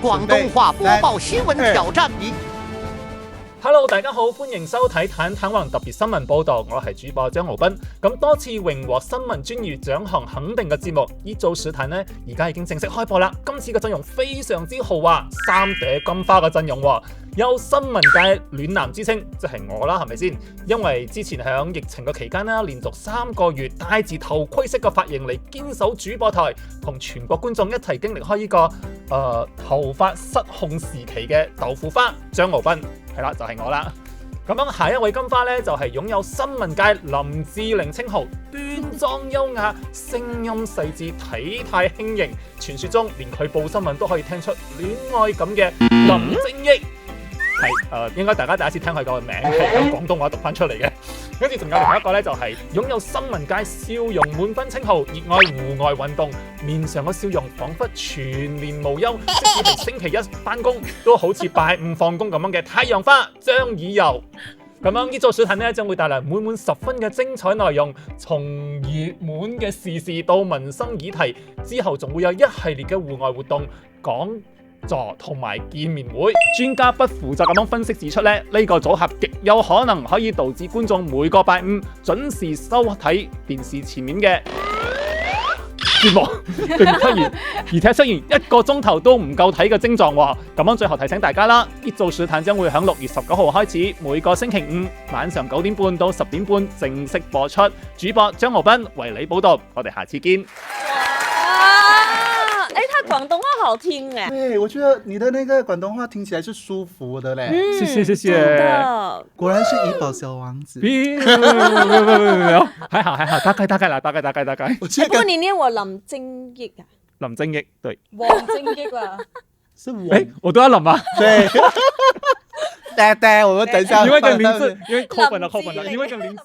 廣東話播報新聞挑戰。Hello， 大家好，歡迎收睇《坦坦雲特別新聞報道》，我係主播張浩斌。咁多次榮獲新聞專業獎項肯定嘅節目《一周實談》呢，而家已經正式開播啦。今次嘅陣容非常之豪華，三朵金花嘅陣容喎，有新聞界暖男之稱，即係我啦，係咪先？因為之前響疫情嘅期間啦，連續3個月戴住頭盔式嘅髮型嚟堅守主播台，同全國觀眾一齊經歷開呢個頭髮失控時期嘅豆腐花張浩斌。係啦，就係我啦。咁樣下一位金花呢，就係擁有新聞界林志玲稱號，端莊優雅，聲音細緻，體態輕盈，傳說中連佢報新聞都可以聽出戀愛感嘅林正英。係應該大家第一次聽佢個名係用廣東話讀翻出嚟嘅。跟住仲有另一個呢，就係擁有新聞界笑容滿分稱號，熱愛戶外運動，面上嘅笑容彷彿全年無休，即使係星期一返工都好似拜五放工咁樣嘅太陽花張以柔。咁樣呢組小題呢，將會帶來滿10分嘅精彩內容，從熱門嘅時事到民生議題，之後仲會有一系列嘅戶外活動講座同埋見面會，專家不負責咁樣分析指出咧，呢個組合極有可能可以導致觀眾每個拜五準時收睇電視前面嘅節目，並出現而且出現1個鐘頭都唔夠睇嘅症狀喎。咁樣最後提醒大家啦，一周實談將會喺6月19號開始，每個星期五晚上9點半到10點半正式播出。主播張浩斌為你報道，我哋下次見。他廣東話好聽誒，對，我覺得你的那個廣東話聽起來是舒服的嘞。謝謝，果然是怡寶小王子。還好，大概啦。不過你念我林正英啊，林正英對，王正英啊，是我，我都要林啊，對，對，我們等一下，因為個名字，因為扣分了，因為個名字。